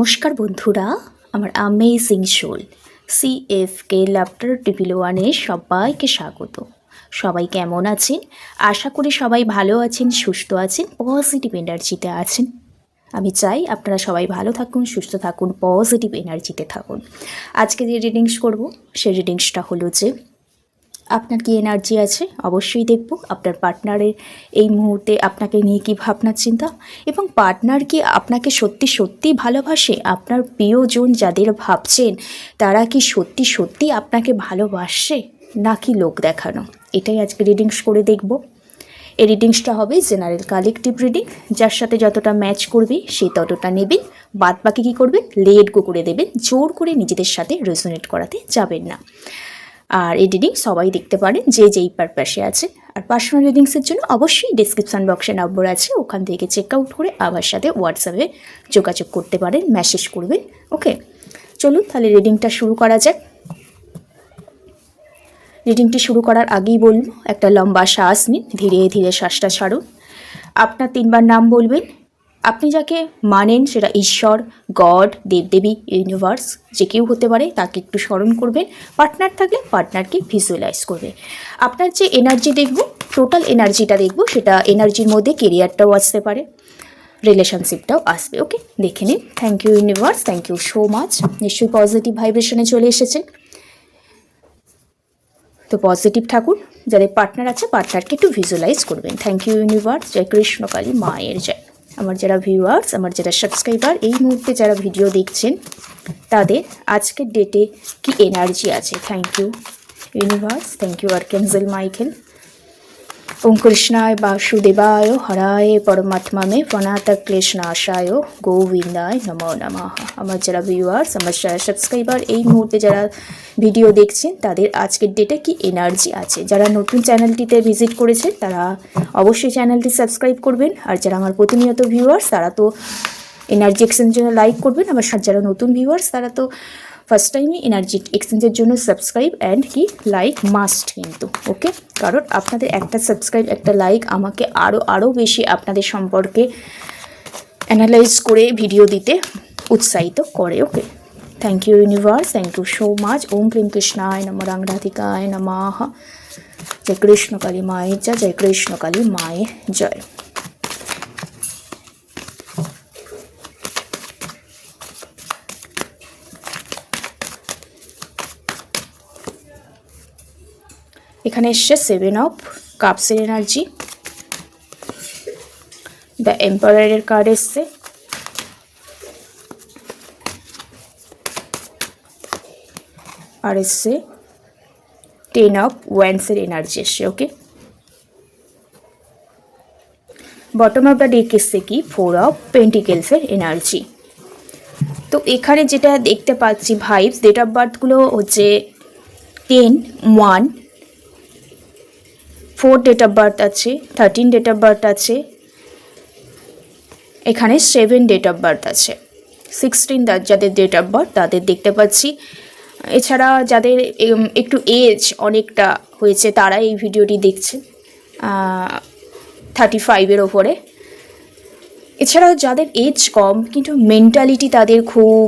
নমস্কার বন্ধুরা, আমার অ্যামেজিং সোল CFK লাফটার টিপিল ওয়ানে সবাইকে স্বাগত। সবাই কেমন আছেন? আশা করি সবাই ভালো আছেন, সুস্থ আছেন, পজিটিভ এনার্জিতে আছেন। আমি চাই আপনারা সবাই ভালো থাকুন, সুস্থ থাকুন, পজিটিভ এনার্জিতে থাকুন। আজকে যে রিডিংস করব সেই রিডিংসটা হলো যে আপনার কি এনার্জি আছে অবশ্যই দেখব। আপনার পার্টনারের এই মুহূর্তে আপনাকে নিয়ে কী ভাবনা চিন্তা, এবং পার্টনার কি আপনাকে সত্যি সত্যি ভালোবাসে? আপনার প্রিয়জন যাদের ভাবছেন তারা কি সত্যি সত্যি আপনাকে ভালোবাসে নাকি লোক দেখানো? এটাই আজকে রিডিংস করে দেখব। এই রিডিংসটা হবে জেনারেল কালেকটিভ রিডিং, যার সাথে যতটা ম্যাচ করবে সে ততটা নেবেন, বাদ বাকি কী করবেন, লেট গো করে দেবেন। জোর করে নিজেদের সাথে রেজোনেট করাতে যাবেন না। আর এই রিডিং সবাই দেখতে পারেন যে যেই পারপাসে আছে। আর পার্সোনাল রিডিংসের জন্য অবশ্যই ডিসক্রিপশান বক্সে নম্বর আছে, ওখান থেকে চেক আউট করে আমার সাথে হোয়াটসঅ্যাপে যোগাযোগ করতে পারেন, মেসেজ করবেন। ওকে, চলুন তাহলে রিডিংটা শুরু করা যাক। রিডিংটি শুরু করার আগেই বলব, একটা লম্বা শ্বাস নিন, ধীরে ধীরে শ্বাসটা ছাড়ুন। আপনার 3বার নাম বলবেন। আপনি যাকে মানেন সেটা ঈশ্বর, গড, দেবদেবী, ইউনিভার্স যে কেউ হতে পারে, তাকে একটু স্মরণ করবেন। পার্টনার থাকলে পার্টনারকে ভিজুয়ালাইজ করবে। আপনার যে এনার্জি দেখব, টোটাল এনার্জিটা দেখব, সেটা এনার্জির মধ্যে কেরিয়ারটাও আসতে পারে, রিলেশনশিপটাও আসবে। ওকে, দেখে নিন। Thank you universe, thank you so much. নিশ্চয়ই পজিটিভ ভাইব্রেশনে চলে এসেছেন, তো পজিটিভ থাকুন। যাদের পার্টনার আছে পার্টনারকে একটু ভিজুয়ালাইজ করবেন। Thank you universe. জয় কৃষ্ণকালী মায়ের জয়। আমার যারা ভিউয়ার্স, আমার যারা সাবস্ক্রাইবার, এই মুহূর্তে যারা ভিডিও দেখছেন তাদের আজকের ডেটে কি এনার্জি আছে? Thank you universe, thank you archangel Michael. ওম কৃষ্ণায় বাসুদেবায় হরায় পরমাত্মা মে প্রণাত ক্লেশনাশায় গোবিন্দায় নমো নমঃ। আমার যারা ভিউয়ার্স, আমার যারা সাবস্ক্রাইবার, এই মুহূর্তে যারা ভিডিও দেখছেন তাদের আজকের ডেটে কি এনার্জি আছে? যারা নতুন চ্যানেলটিতে ভিজিট করেছেন তারা অবশ্যই চ্যানেলটি সাবস্ক্রাইব করবেন। আর যারা আমার প্রতিনিয়ত ভিউয়ার্স তারা তো এনার্জি এক্সচেঞ্জের জন্য লাইক করবেন। আমার যারা নতুন ভিউয়ার্স তারা তো ফার্স্ট টাইমে এনার্জি এক্সচেঞ্জের জন্য সাবস্ক্রাইব অ্যান্ড কি লাইক মাস্ট কিন্তু। ওকে, কারণ আপনাদের একটা সাবস্ক্রাইব, একটা লাইক আমাকে আরও বেশি আপনাদের সম্পর্কে অ্যানালাইজ করে ভিডিও দিতে উৎসাহিত করে। Okay, thank you universe, thank you so much. ওম ক্লিম কৃষ্ণায় নমঃ, রাংরাধিকায় নমঃ। জয় কৃষ্ণকালী মায়ের জয়, জয় কৃষ্ণকালী মায়ের জয়। এখানে এসছে 7 অফ কাপসের এনার্জি, দ্য এম্পারারের কার্ড এসছে, আর এসছে 10 অফ ওয়ান্ডসের এনার্জি এসছে। ওকে, বটম অফ দ্য ডেক এসছে কি 4 অফ পেন্টিকেলসের এনার্জি। তো এখানে যেটা দেখতে পাচ্ছি ভাইবস, ডেট অফ বার্থগুলো হচ্ছে 10, 1, 4 ডেট অফ বার্থ আছে, 13 ডেট অফ বার্থ আছে, এখানে 7 ডেট অফ বার্থ আছে, 16 যাদের ডেট অফ বার্থ তাদের দেখতে পাচ্ছি। এছাড়া যাদের একটু এজ অনেকটা হয়েছে তারা এই ভিডিওটি দেখছে, 35-এর ওপরে। এছাড়াও যাদের এজ কম কিন্তু মেন্টালিটি তাদের খুব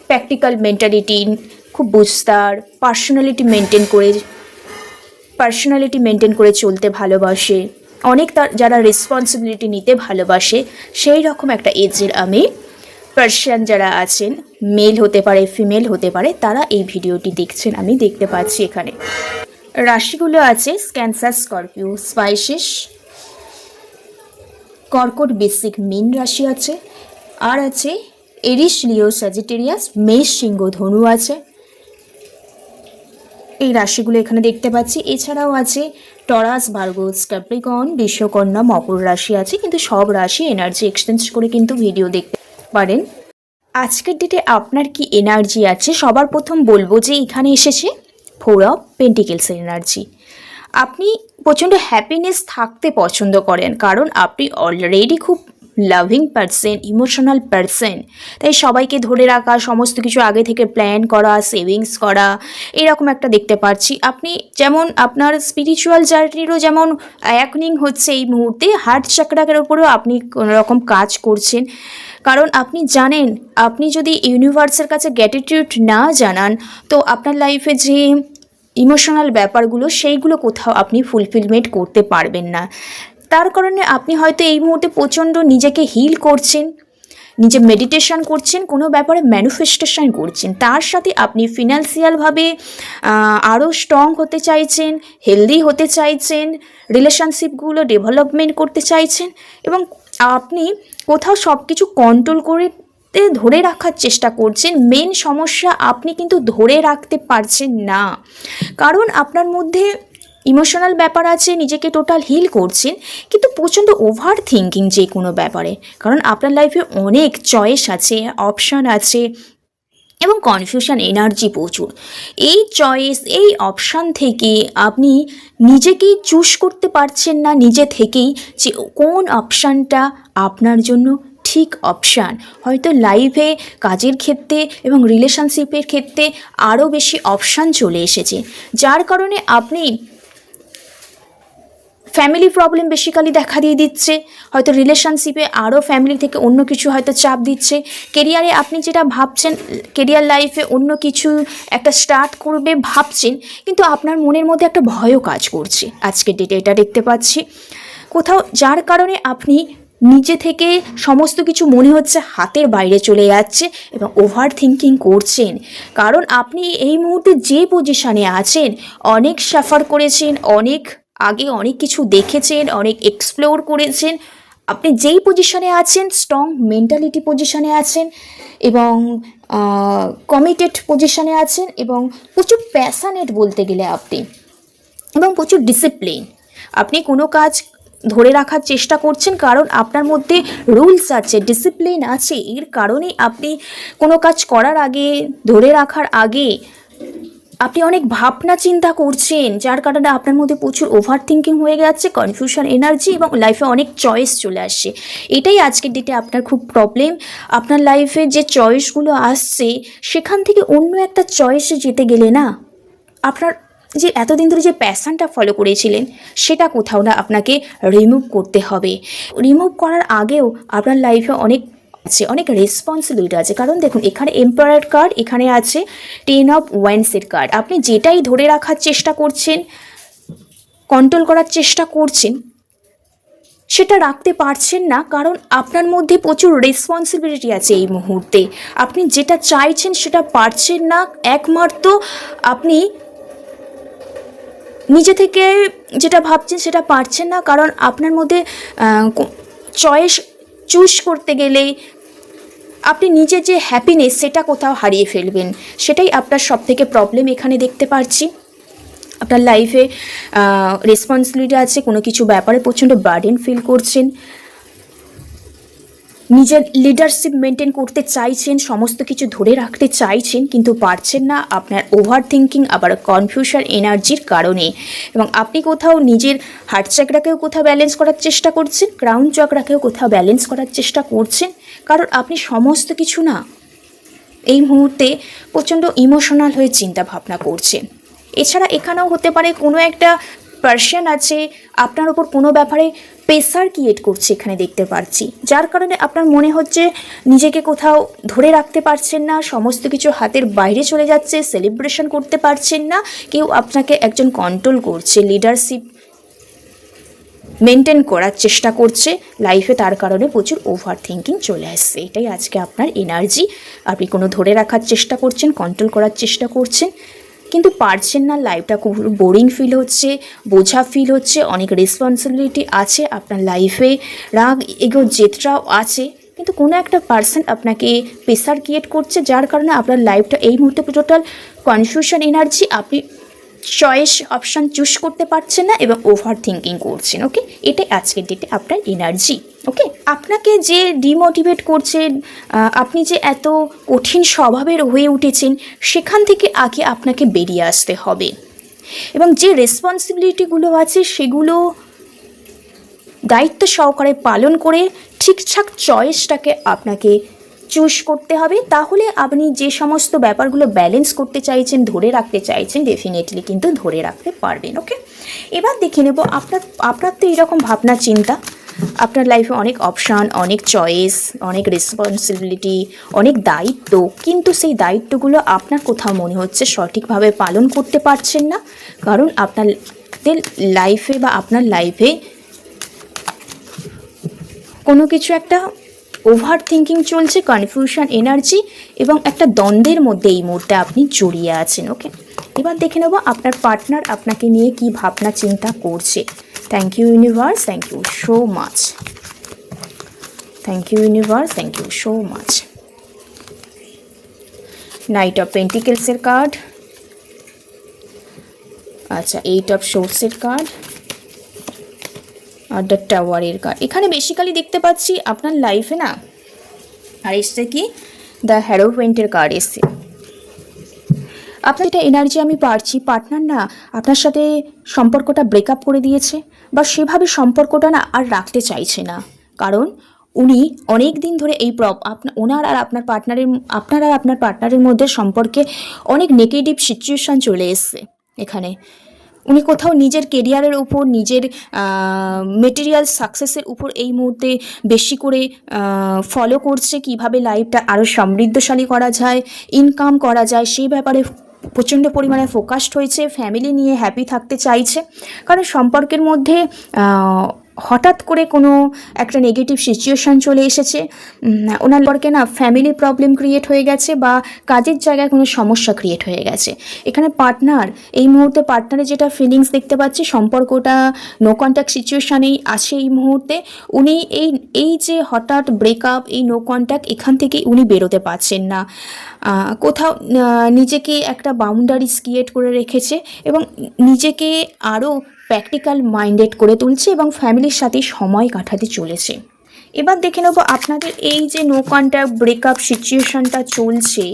প্র্যাকটিক্যাল মেন্টালিটি, খুব বুঝতার, পার্সোনালিটি মেনটেন করে চলতে ভালোবাসে, অনেক যারা রেসপন্সিবিলিটি নিতে ভালোবাসে, সেই রকম একটা এজের আমি পার্সন যারা আছেন, মেল হতে পারে ফিমেল হতে পারে, তারা এই ভিডিওটি দেখছেন আমি দেখতে পাচ্ছি। এখানে রাশিগুলো আছে ক্যান্সার, স্করপিও, স্পাইসিস, কর্কট, বেসিক, মীন রাশি আছে, আর আছে এরিস, লিও, স্যাজিটেরিয়াস, মেষ, সিংহ, ধনু আছে। এই রাশিগুলো এখানে দেখতে পাচ্ছি। এছাড়াও আছে টরাস, ভার্গো, ক্যাপ্রিকর্ন, বিশ্বকন্যা, মকর রাশি আছে, কিন্তু সব রাশি এনার্জি এক্সচেঞ্জ করে কিন্তু ভিডিও দেখতে পারেন। আজকের ডেটে আপনার কি এনার্জি আছে? সবার প্রথম বলবো যে এখানে এসেছে 4 অফ পেন্টিকেলসের এনার্জি। আপনি প্রচণ্ড হ্যাপিনেস থাকতে পছন্দ করেন, কারণ আপনি অলরেডি খুব লাভিং পারসন, ইমোশনাল পারসন। তাই সবাইকে ধরে রাখা, সমস্ত কিছু আগে থেকে প্ল্যান করা, সেভিংস করা, এরকম একটা দেখতে পাচ্ছি। আপনি যেমন আপনার স্পিরিচুয়াল জার্নিরও যেমন অ্যাওয়েকনিং হচ্ছে এই মুহূর্তে, হার্ট চাকরার উপরেও আপনি কোনো রকম কাজ করছেন। কারণ আপনি জানেন, আপনি যদি ইউনিভার্সের কাছে গ্র্যাটিটিউড না জানান, তো আপনার লাইফে যে ইমোশনাল ব্যাপারগুলো সেইগুলো কোথাও আপনি ফুলফিলমেন্ট করতে পারবেন না। তার কারণে আপনি হয়তো এই মুহূর্তে প্রচণ্ড নিজেকে হিল করছেন, নিজে মেডিটেশন করছেন, কোনো ব্যাপারে ম্যানিফেস্টেশন করছেন, তার সাথে আপনি ফিনান্সিয়ালভাবে আরও স্ট্রং হতে চাইছেন, হেলদি হতে চাইছেন, রিলেশনশিপগুলো ডেভেলপমেন্ট করতে চাইছেন, এবং আপনি কোথাও সব কিছু কন্ট্রোল করে ধরে রাখার চেষ্টা করছেন। মেন সমস্যা, আপনি কিন্তু ধরে রাখতে পারছেন না, কারণ আপনার মধ্যে ইমোশনাল ব্যাপার আছে, নিজেকে টোটাল হিল করছেন, কিন্তু প্রচণ্ড ওভার থিঙ্কিং যে কোনো ব্যাপারে। কারণ আপনার লাইফে অনেক চয়েস আছে, অপশান আছে, এবং কনফিউশন এনার্জি প্রচুর। এই চয়েস, এই অপশান থেকে আপনি নিজেকেই চুজ করতে পারছেন না নিজে থেকেই, যে কোন অপশানটা আপনার জন্য ঠিক অপশান। হয়তো লাইফে, কাজের ক্ষেত্রে এবং রিলেশনশিপের ক্ষেত্রে আরও বেশি অপশান চলে এসেছে, যার কারণে আপনি ফ্যামিলি প্রবলেম বেসিক্যালি দেখা দিয়ে দিচ্ছে। হয়তো রিলেশনশিপে আরও ফ্যামিলি থেকে অন্য কিছু হয়তো চাপ দিচ্ছে। কেরিয়ারে আপনি যেটা ভাবছেন, কেরিয়ার লাইফে অন্য কিছু একটা স্টার্ট করবে ভাবছেন, কিন্তু আপনার মনের মধ্যে একটা ভয়ও কাজ করছে। আজকের ডেটে এটা দেখতে পাচ্ছি কোথাও, যার কারণে আপনি নিজে থেকে সমস্ত কিছু মনে হচ্ছে হাতের বাইরে চলে যাচ্ছে এবং ওভার থিঙ্কিং করছেন। কারণ আপনি এই মুহূর্তে যে পজিশানে আছেন, অনেক সাফার করেছেন, আগে অনেক কিছু দেখেছেন, অনেক এক্সপ্লোর করেছেন। আপনি যেই পজিশনে আছেন, স্ট্রং মেন্টালিটি পজিশনে আছেন, এবং কমিটেড পজিশনে আছেন, এবং প্রচুর প্যাশনেট বলতে গেলে আপনি, এবং প্রচুর ডিসিপ্লিন। আপনি কোনো কাজ ধরে রাখার চেষ্টা করছেন, কারণ আপনার মধ্যে রুলস আছে, ডিসিপ্লিন আছে। এর কারণেই আপনি কোনো কাজ করার আগে, ধরে রাখার আগে আপনি অনেক ভাবনা চিন্তা করছেন, যার কারণে আপনার মধ্যে প্রচুর ওভার থিঙ্কিং হয়ে যাচ্ছে, কনফিউশন এনার্জি, এবং লাইফে অনেক চয়েস চলে আসছে। এটাই আজকের ডেটে আপনার খুব প্রবলেম। আপনার লাইফে যে চয়েসগুলো আসছে, সেখান থেকে অন্য একটা চয়েসে যেতে গেলে না, আপনার যে এতদিন ধরে যে প্যাশনটা ফলো করেছিলেন, সেটা কোথাও না আপনাকে রিমুভ করতে হবে। রিমুভ করার আগেও আপনার লাইফে অনেক রেসপন্সিবিলিটি আছে। কারণ দেখুন, এখানে এম্পায়ার কার্ড, এখানে আছে 10 অফ ওয়ান্ডসের কার্ড। আপনি যেটাই ধরে রাখার চেষ্টা করছেন, কন্ট্রোল করার চেষ্টা করছেন, সেটা রাখতে পারছেন না, কারণ আপনার মধ্যে প্রচুর রেসপন্সিবিলিটি আছে এই মুহূর্তে। আপনি যেটা চাইছেন সেটা পারছেন না, একমাত্র আপনি নিজে থেকে যেটা ভাবছেন সেটা পারছেন না, কারণ আপনার মধ্যে চয়েস চুজ করতে গেলে আপনি নিজের যে হ্যাপিনেস, সেটা কোথাও হারিয়ে ফেলবেন। সেটাই আপনার সবথেকে প্রবলেম এখানে দেখতে পাচ্ছি। আপনার লাইফে রেসপন্সিবিলিটি আছে, কোনো কিছু ব্যাপারে প্রচণ্ড বার্ডেন ফিল করছেন, নিজের লিডারশিপ মেনটেন করতে চাইছেন, সমস্ত কিছু ধরে রাখতে চাইছেন, কিন্তু পারছেন না আপনার ওভার থিঙ্কিং, আবার কনফিউশন এনার্জির কারণে। এবং আপনি কোথাও নিজের হার্ট চক্রাকেও কোথাও ব্যালেন্স করার চেষ্টা করছেন, ক্রাউন চক্রাকেও কোথাও ব্যালেন্স করার চেষ্টা করছেন, কারণ আপনি সমস্ত কিছু না এই মুহূর্তে প্রচণ্ড ইমোশনাল হয়ে চিন্তা ভাবনা করছেন। এছাড়া এখানেও হতে পারে কোনো একটা পার্সন আছে আপনার ওপর কোনো ব্যাপারে প্রেসার ক্রিয়েট করছে, এখানে দেখতে পাচ্ছি, যার কারণে আপনার মনে হচ্ছে নিজেকে কোথাও ধরে রাখতে পারছেন না, সমস্ত কিছু হাতের বাইরে চলে যাচ্ছে, সেলিব্রেশন করতে পারছেন না, কেউ আপনাকে একজন কন্ট্রোল করছে, লিডারশিপ মেনটেন করার চেষ্টা করছে লাইফে, তার কারণে প্রচুর ওভার থিঙ্কিং চলে আসছে। এটাই আজকে আপনার এনার্জি। আপনি কোনো ধরে রাখার চেষ্টা করছেন, কন্ট্রোল করার চেষ্টা করছেন, কিন্তু পারছেন না। লাইফটা খুব বোরিং ফিল হচ্ছে, বোঝা ফিল হচ্ছে, অনেক রেসপন্সিবিলিটি আছে আপনার লাইফে, রাগ এগো জেদটাও আছে, কিন্তু কোনো একটা পার্সন আপনাকে প্রেসার ক্রিয়েট করছে, যার কারণে আপনার লাইফটা এই মুহূর্তে টোটাল কনফিউশন এনার্জি। আপনি চয়েস অপশান চুজ করতে পারছেন না এবং ওভার থিঙ্কিং করছেন। ওকে, এটাই আজকের ডেটে আপনার এনার্জি। ওকে, আপনাকে যে ডিমোটিভেট করছেন, আপনি যে এত কঠিন স্বভাবের হয়ে উঠেছেন, সেখান থেকে আগে আপনাকে বেরিয়ে আসতে হবে, এবং যে রেসপন্সিবিলিটিগুলো আছে সেগুলো দায়িত্ব সহকারে পালন করে ঠিকঠাক চয়েসটাকে আপনাকে চুজ করতে হবে, তাহলে আপনি যে সমস্ত ব্যাপারগুলো ব্যালেন্স করতে চাইছেন, ধরে রাখতে চাইছেন, ডেফিনেটলি কিন্তু ধরে রাখতে পারবেন। ওকে, এবার দেখে নেব আপনার তো এইরকম ভাবনা চিন্তা, আপনার লাইফে অনেক অপশান, অনেক চয়েস, অনেক রেসপন্সিবিলিটি, অনেক দায়িত্ব, কিন্তু সেই দায়িত্বগুলো আপনার কোথাও মনে হচ্ছে সঠিকভাবে পালন করতে পারছেন না, কারণ আপনাদের লাইফে বা আপনার লাইফে কোনো কিছু একটা ওভার থিঙ্কিং চলছে, কনফিউশন এনার্জি এবং একটা দ্বন্দ্বের মধ্যে এই মুহূর্তে আপনি জড়িয়ে আছেন। ওকে, এবার দেখে নেব আপনার পার্টনার আপনাকে নিয়ে কি ভাবনা চিন্তা করছে। Thank you universe, thank you so much, thank you universe, thank you so much. Knight of পেন্টিকেলসের কার্ড, আচ্ছা 8 অফ সোর্সের কার্ড, আর দ্য টাওয়ারের কার্ড। এখানে বেসিক্যালি দেখতে পাচ্ছি আপনার লাইফে না, আর এসছে কি দ্য হ্যারোপেন্টের কার্ড এসছে। আপনার এটা এনার্জি আমি পারছি, পার্টনার না আপনার সাথে সম্পর্কটা ব্রেকআপ করে দিয়েছে, বা সেভাবে সম্পর্কটা না আর রাখতে চাইছে না, কারণ উনি অনেক দিন ধরে এই ওনার আর আপনার পার্টনারের মধ্যে সম্পর্কে অনেক নেগেটিভ সিচুয়েশান চলে এসছে। এখানে উনি কোথাও নিজের কেরিয়ারের উপর, নিজের মেটেরিয়াল সাকসেসের উপর এই মুহূর্তে বেশি করে ফলো করছে, কিভাবে লাইফটা আরও সমৃদ্ধশালী করা যায়, ইনকাম করা যায়, সেই ব্যাপারে প্রচণ্ড পরিমাণে ফোকাসড হয়েছে, ফ্যামিলি নিয়ে হ্যাপি থাকতে চাইছে, কারণ সম্পর্কের মধ্যে হঠাৎ করে কোনো একটা নেগেটিভ সিচুয়েশান চলে এসেছে, ওনার পরকে না ফ্যামিলি প্রবলেম ক্রিয়েট হয়ে গেছে, বা কাজের জায়গায় কোনো সমস্যা ক্রিয়েট হয়ে গেছে। এখানে পার্টনার এই মুহূর্তে, পার্টনারের যেটা ফিলিংস দেখতে পাচ্ছি, সম্পর্কটা নো কন্ট্যাক্ট সিচুয়েশানেই আছে এই মুহূর্তে। উনি এই যে হঠাৎ ব্রেকআপ, এই নো কন্ট্যাক্ট, এখান থেকে উনি বেরোতে পারছেন না, কোথাও নিজেকে একটা বাউন্ডারিজ ক্রিয়েট করে রেখেছে এবং নিজেকে আরও প্র্যাকটিক্যাল মাইন্ডেড করে তুলছে এবং ফ্যামিলির সাথে সময় কাটাতে চলেছে। এবার দেখে নেব আপনাদের এই যে নো কন্ট্যাক্ট ব্রেকআপ সিচুয়েশানটা চলছে,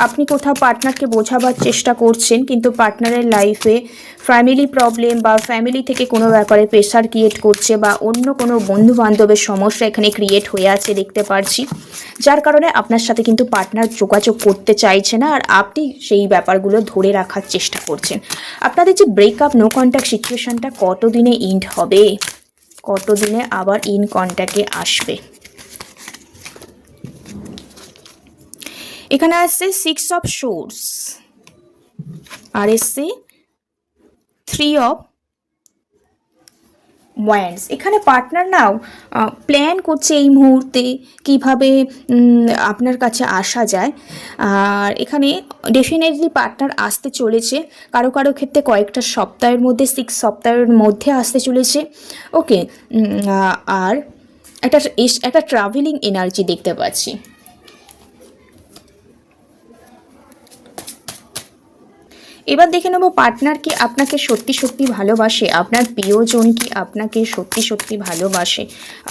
আপনি কোথাও পার্টনারকে বোঝাবার চেষ্টা করছেন, কিন্তু পার্টনারের লাইফে ফ্যামিলি প্রবলেম বা ফ্যামিলি থেকে কোনো ব্যাপারে প্রেশার ক্রিয়েট করছে, বা অন্য কোনো বন্ধু বান্ধবের সমস্যা এখানে ক্রিয়েট হয়ে আছে দেখতে পারছি, যার কারণে আপনার সাথে কিন্তু পার্টনার যোগাযোগ করতে চাইছে না, আর আপনি সেই ব্যাপারগুলো ধরে রাখার চেষ্টা করছেন। আপনাদের যে ব্রেকআপ নো কন্ট্যাক্ট সিচুয়েশানটা কতদিনে এন্ড হবে, কতদিনে আবার ইন কন্ট্যাক্টে আসবে। এখানে আসছে 6 অফ সোর্স, আর এসছে 3 অফ ওয়ান্ডস। এখানে পার্টনার নাও প্ল্যান করছে এই মুহূর্তে কিভাবে আপনার কাছে আসা যায়, আর এখানে ডেফিনেটলি পার্টনার আসতে চলেছে, কারো কারো ক্ষেত্রে কয়েকটা সপ্তাহের মধ্যে, 6 সপ্তাহের মধ্যে আসতে চলেছে। ওকে, আর একটা ট্রাভেলিং এনার্জি দেখতে পাচ্ছি। এবার দেখে নেব পার্টনার কি আপনাকে সত্যি সত্যি ভালোবাসে, আপনার প্রিয়জন কি আপনাকে সত্যি সত্যি ভালোবাসে,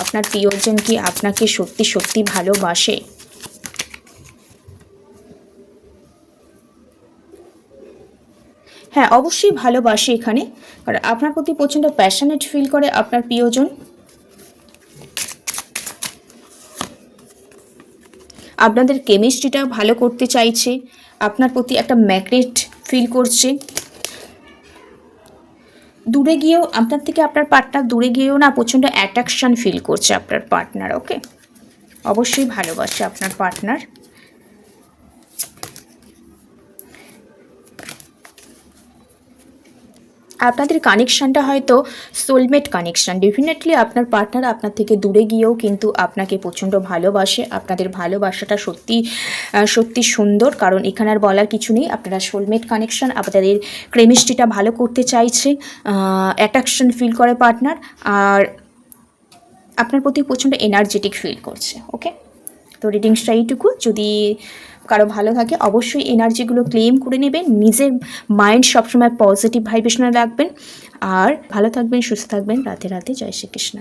আপনার প্রিয়জন কি আপনাকে সত্যি সত্যি ভালোবাসে। হ্যাঁ, অবশ্যই ভালোবাসে এখানে, কারণ আপনার প্রতি প্রচণ্ড প্যাশনেট ফিল করে আপনার প্রিয়জন। আপনাদের কেমিস্ট্রিটা ভালো করতে চাইছে, আপনার প্রতি একটা ম্যাগনেট ফিল করছে। দূরে গিয়েও আপনার থেকে আপনার পার্টনার দূরে গিয়েও না প্রচণ্ড অ্যাট্রাকশন ফিল করছে আপনার পার্টনার। ওকে, অবশ্যই ভালোবাসে আপনার পার্টনার। আপনাদের কানেকশানটা হয়তো সোলমেট কানেকশান। ডেফিনেটলি আপনার পার্টনার আপনার থেকে দূরে গিয়েও কিন্তু আপনাকে প্রচণ্ড ভালোবাসে। আপনাদের ভালোবাসাটা সত্যি সত্যি সুন্দর, কারণ এখানে আর বলার কিছু নেই। আপনারা সোলমেট কানেকশান, আপনাদের কেমিস্ট্রিটা ভালো করতে চাইছে, অ্যাট্রাকশন ফিল করে পার্টনার, আর আপনার প্রতি প্রচণ্ড এনার্জেটিক ফিল করছে। ওকে, তো রিডিংসটা এইটুকু। যদি কারো ভালো থাকে অবশ্যই এনার্জিগুলো ক্লেম করে নেবেন, নিজের মাইন্ড সবসময় পজিটিভ ভাইব্রেশনে রাখবেন, আর ভালো থাকবেন, সুস্থ থাকবেন। রাধে রাধে, জয় শ্রীকৃষ্ণ।